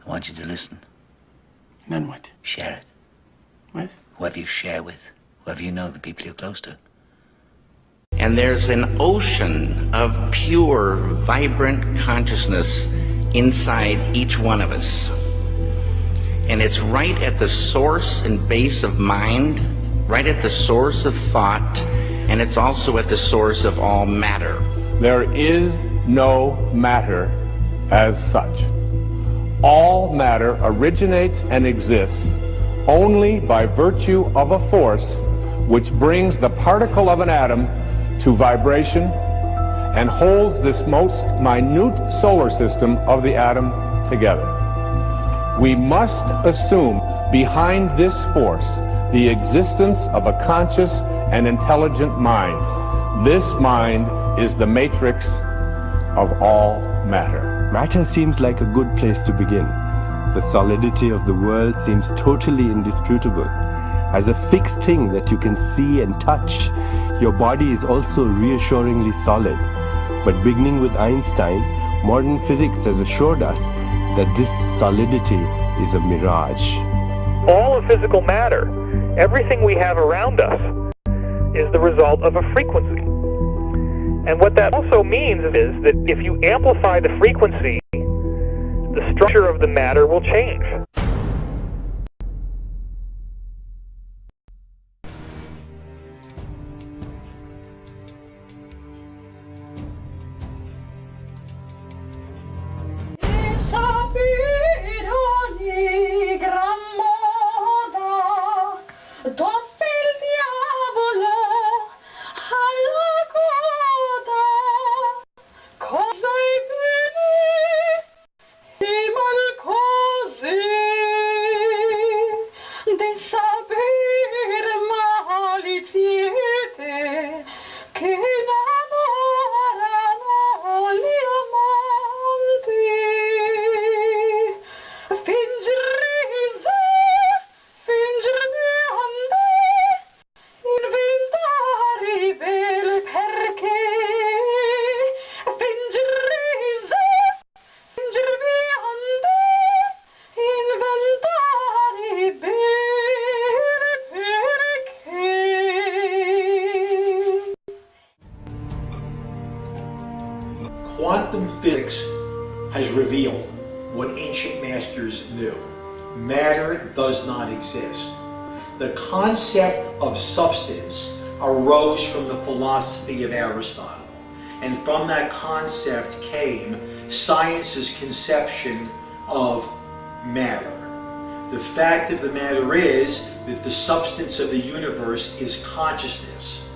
I want you to listen. Then what? Share it. With? Whoever you share with. Whoever you know, the people you're close to. And there's an ocean of pure, vibrant consciousness inside each one of us. And it's right at the source and base of mind, right at the source of thought, and it's also at the source of all matter. There is no matter as such. All matter originates and exists only by virtue of a force which brings the particle of an atom to vibration and holds this most minute solar system of the atom together. We must assume behind this force the existence of a conscious and intelligent mind. This mind is the matrix of all matter. Matter seems like a good place to begin. The solidity of the world seems totally indisputable. As a fixed thing that you can see and touch, your body is also reassuringly solid. But beginning with Einstein, modern physics has assured us that this solidity is a mirage. All of physical matter, everything we have around us, is the result of a frequency. And what that also means is that if you amplify the frequency, the structure of the matter will change. Quantum physics has revealed what ancient masters knew. Matter does not exist. The concept of substance arose from the philosophy of Aristotle, and from that concept came science's conception of matter. The fact of the matter is that the substance of the universe is consciousness.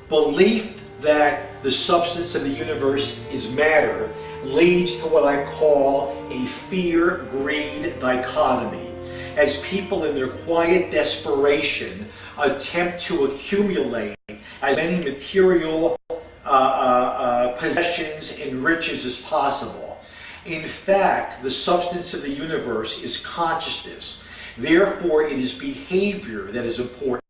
Belief that the substance of the universe is matter leads to what I call a fear-greed dichotomy, as people in their quiet desperation attempt to accumulate as many material possessions and riches as possible. In fact, the substance of the universe is consciousness. Therefore, it is behavior that is important.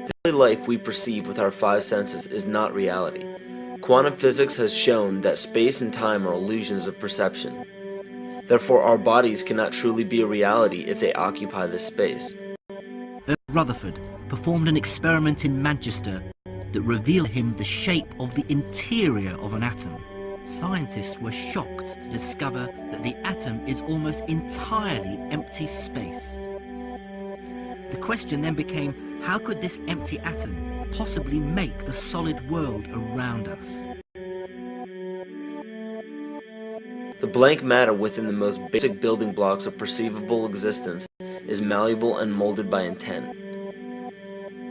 The daily life we perceive with our five senses is not reality. Quantum physics has shown that space and time are illusions of perception. Therefore, our bodies cannot truly be a reality if they occupy this space. Rutherford performed an experiment in Manchester that revealed him the shape of the interior of an atom. Scientists were shocked to discover that the atom is almost entirely empty space. The question then became, how could this empty atom possibly make the solid world around us? The blank matter within the most basic building blocks of perceivable existence is malleable and molded by intent.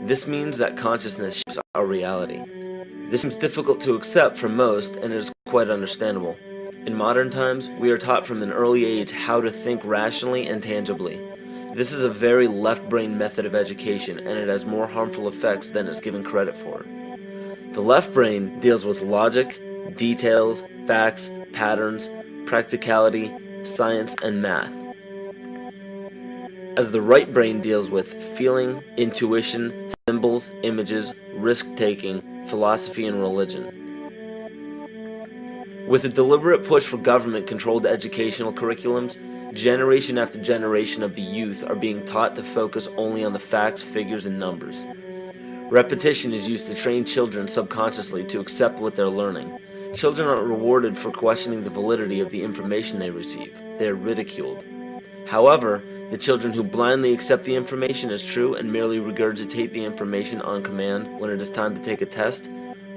This means that consciousness shapes our reality. This seems difficult to accept for most, and it is quite understandable. In modern times, we are taught from an early age how to think rationally and tangibly. This is a very left-brain method of education, and it has more harmful effects than is given credit for. The left brain deals with logic, details, facts, patterns, practicality, science, and math. as the right brain deals with feeling, intuition, symbols, images, risk-taking, philosophy, and religion. With a deliberate push for government-controlled educational curriculums, generation after generation of the youth are being taught to focus only on the facts, figures, and numbers. Repetition is used to train children subconsciously to accept what they're learning. Children aren't rewarded for questioning the validity of the information they receive. They are ridiculed. However, the children who blindly accept the information as true and merely regurgitate the information on command when it is time to take a test,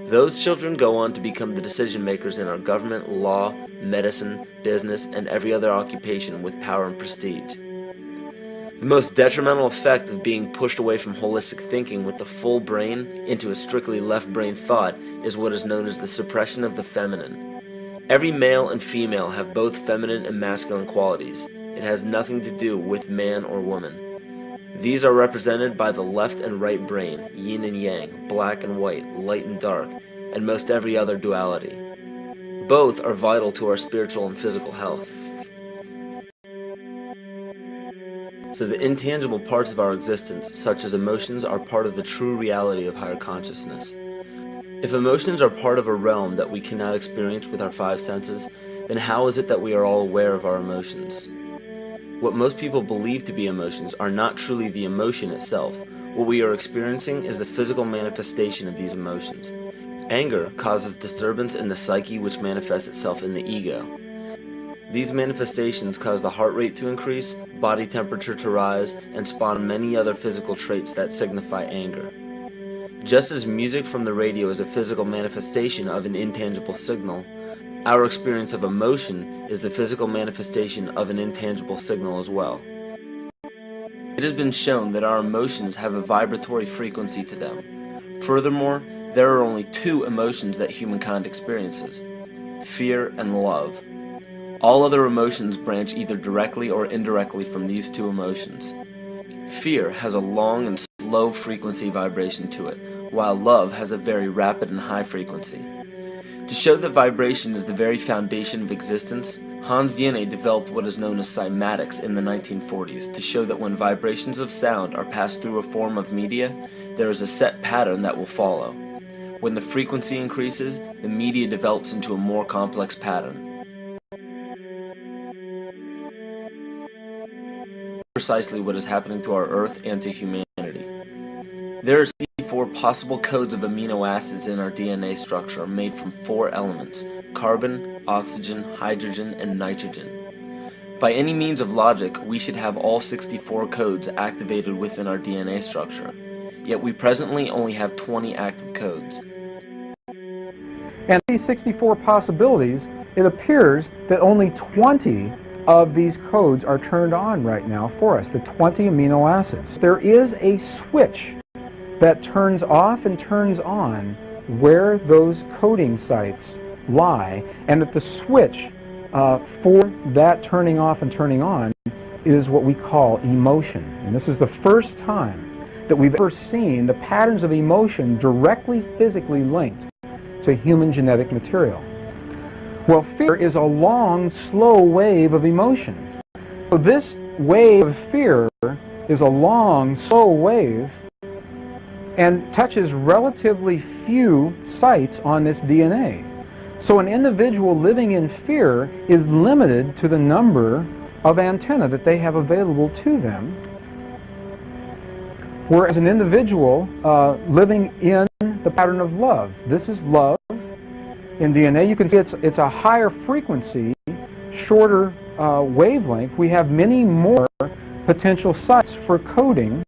those children go on to become the decision makers in our government, law, medicine, business, and every other occupation with power and prestige. The most detrimental effect of being pushed away from holistic thinking with the full brain into a strictly left brain thought is what is known as the suppression of the feminine. Every male and female have both feminine and masculine qualities. It has nothing to do with man or woman. These are represented by the left and right brain, yin and yang, black and white, light and dark, and most every other duality. Both are vital to our spiritual and physical health. So the intangible parts of our existence, such as emotions, are part of the true reality of higher consciousness. If emotions are part of a realm that we cannot experience with our five senses, then how is it that we are all aware of our emotions? What most people believe to be emotions are not truly the emotion itself. What we are experiencing is the physical manifestation of these emotions. Anger causes disturbance in the psyche, which manifests itself in the ego. These manifestations cause the heart rate to increase, body temperature to rise, and spawn many other physical traits that signify anger. Just as music from the radio is a physical manifestation of an intangible signal, our experience of emotion is the physical manifestation of an intangible signal as well. It has been shown that our emotions have a vibratory frequency to them. Furthermore, there are only two emotions that humankind experiences: fear and love. All other emotions branch either directly or indirectly from these two emotions. Fear has a long and slow frequency vibration to it, while love has a very rapid and high frequency. To show that vibration is the very foundation of existence, Hans Jenny developed what is known as cymatics in the 1940s to show that when vibrations of sound are passed through a form of media, there is a set pattern that will follow. When the frequency increases, the media develops into a more complex pattern. Precisely what is happening to our Earth and to humanity. There are 64 possible codes of amino acids in our DNA structure made from 4 elements: carbon, oxygen, hydrogen, and nitrogen. By any means of logic, we should have all 64 codes activated within our DNA structure. Yet we presently only have 20 active codes. And these 64 possibilities, it appears that only 20 of these codes are turned on right now for us, the 20 amino acids. There is a switch that turns off and turns on where those coding sites lie, and that the switch for that turning off and turning on is what we call emotion. And this is the first time that we've ever seen the patterns of emotion directly physically linked to human genetic material. Well, fear is a long, slow wave of emotion. So this wave of fear is a long, slow wave and touches relatively few sites on this DNA. So an individual living in fear is limited to the number of antennae that they have available to them, whereas an individual living in the pattern of love, this is love in DNA, you can see it's a higher frequency, shorter wavelength. We have many more potential sites for coding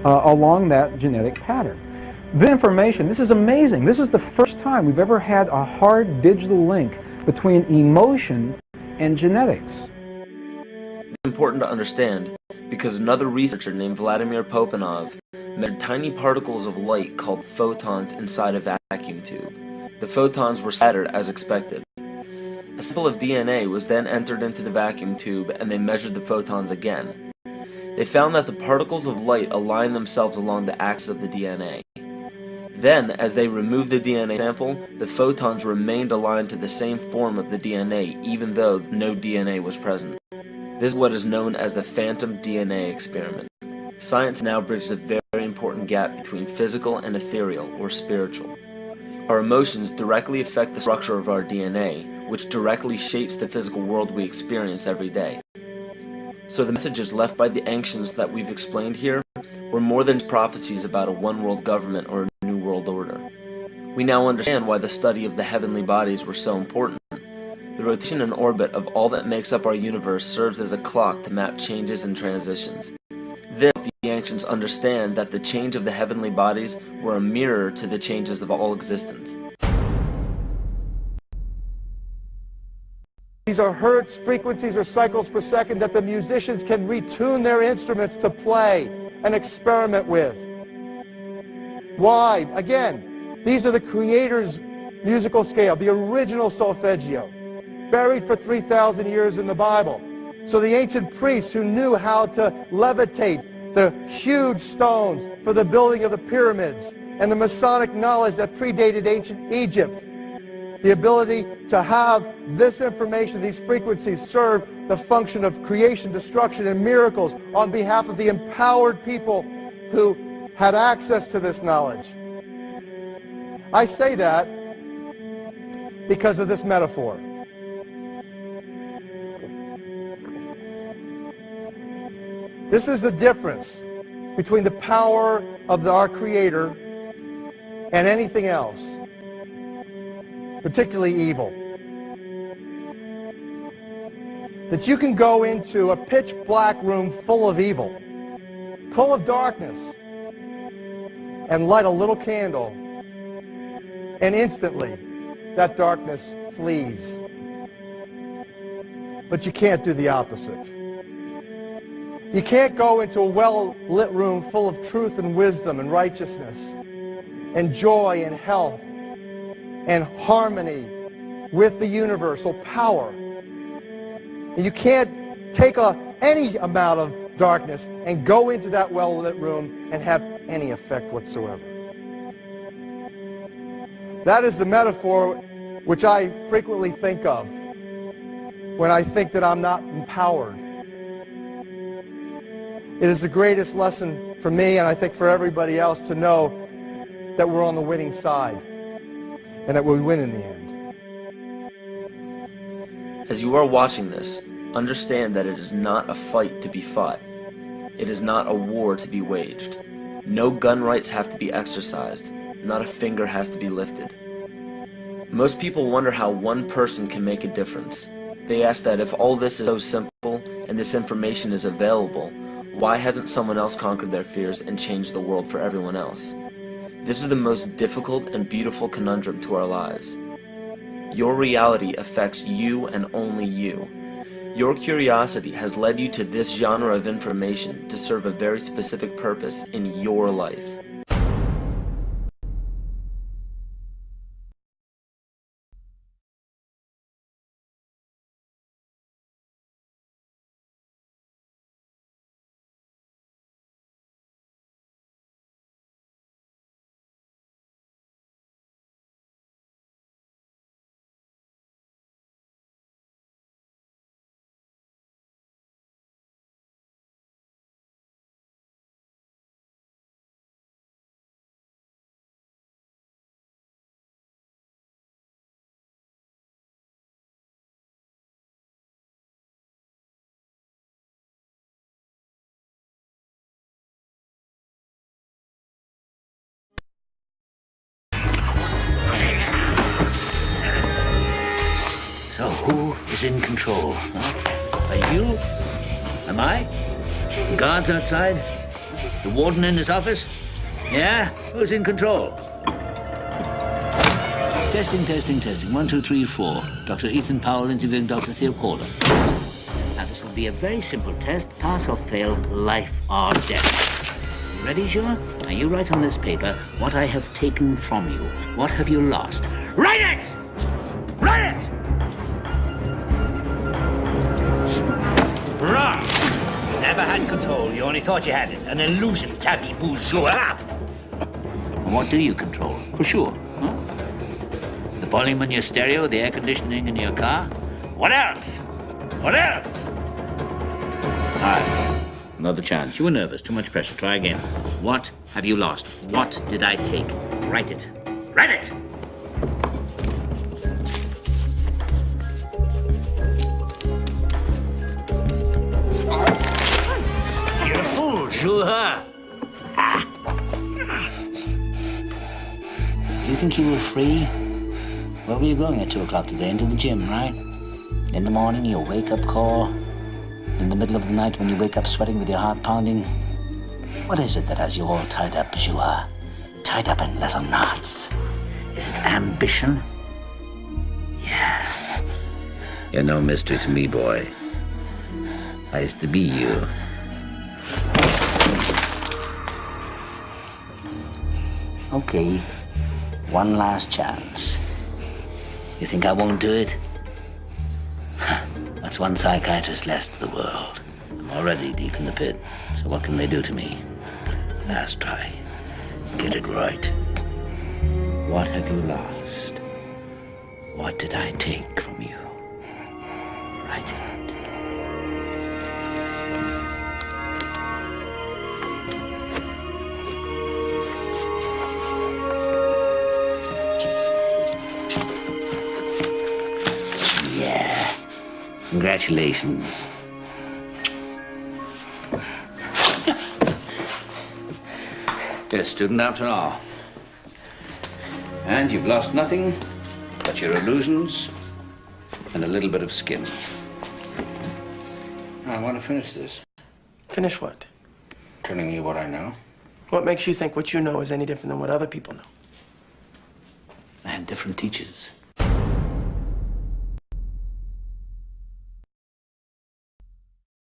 along that genetic pattern. This information, this is amazing. This is the first time we've ever had a hard digital link between emotion and genetics. It's important to understand because another researcher named Vladimir Popanov measured tiny particles of light called photons inside a vacuum tube. The photons were scattered as expected. A sample of DNA was then entered into the vacuum tube and they measured the photons again. They found that the particles of light aligned themselves along the axis of the DNA. Then, as they removed the DNA sample, the photons remained aligned to the same form of the DNA even though no DNA was present. This is what is known as the phantom DNA experiment. Science now bridges a very important gap between physical and ethereal, or spiritual. Our emotions directly affect the structure of our DNA, which directly shapes the physical world we experience every day. So the messages left by the ancients that we've explained here were more than prophecies about a one-world government or a new world order. We now understand why the study of the heavenly bodies were so important. The rotation and orbit of all that makes up our universe serves as a clock to map changes and transitions. This helped the ancients understand that the change of the heavenly bodies were a mirror to the changes of all existence. These are hertz, frequencies, or cycles per second that the musicians can retune their instruments to play and experiment with. Why? Again, these are the Creator's musical scale, the original solfeggio, buried for 3,000 years in the Bible. So the ancient priests who knew how to levitate the huge stones for the building of the pyramids, and the Masonic knowledge that predated ancient Egypt, the ability to have this information, these frequencies, serve the function of creation, destruction, and miracles on behalf of the empowered people who had access to this knowledge. I say that because of this metaphor. This is the difference between the power of our Creator and anything else, particularly evil. That you can go into a pitch black room full of evil, full of darkness, and light a little candle, and instantly that darkness flees. But you can't do the opposite. You can't go into a well-lit room full of truth and wisdom and righteousness and joy and health and harmony with the universal power. And you can't take any amount of darkness and go into that well-lit room and have any effect whatsoever. That is the metaphor which I frequently think of when I think that I'm not empowered. It is the greatest lesson for me, and I think for everybody else, to know that we're on the winning side and that we win in the end. As you are watching this, understand that it is not a fight to be fought. It is not a war to be waged. No gun rights have to be exercised. Not a finger has to be lifted. Most people wonder how one person can make a difference. They ask that if all this is so simple and this information is available, why hasn't someone else conquered their fears and changed the world for everyone else? This is the most difficult and beautiful conundrum to our lives. Your reality affects you and only you. Your curiosity has led you to this genre of information to serve a very specific purpose in your life. So who is in control? Huh? Are you? Am I? The guards outside? The warden in his office? Yeah? Who's in control? Testing, testing, testing. 1, 2, 3, 4. Dr. Ethan Powell interviewing Dr. Theo Calder. Now, this will be a very simple test. Pass or fail, life or death. You ready, Jean? Now, you write on this paper what I have taken from you. What have you lost? Write it! Write it! Wrong! You never had control. You only thought you had it. An illusion, tabby bourgeois. And what do you control? For sure, huh? The volume in your stereo, the air conditioning in your car? What else? What else? Hi. Another chance. You were nervous. Too much pressure. Try again. What have you lost? What did I take? Write it. Write it! You're a fool, Juha. Do you think you were free? Where were you going at 2 o'clock today? Into the gym, right? In the morning, your wake-up call. In the middle of the night when you wake up sweating with your heart pounding. What is it that has you all tied up, Juha? Tied up in little knots? Is it ambition? Yeah. You're no mystery to me, boy. I used to be you. Okay. One last chance. You think I won't do it? That's one psychiatrist less to the world. I'm already deep in the pit, so what can they do to me? Last try. Get it right. What have you lost? What did I take from you? Write it. Yeah. Congratulations. You're a student after all. And you've lost nothing but your illusions and a little bit of skin. I want to finish this. Finish what? Telling you what I know. What makes you think what you know is any different than what other people know? I had different teachers.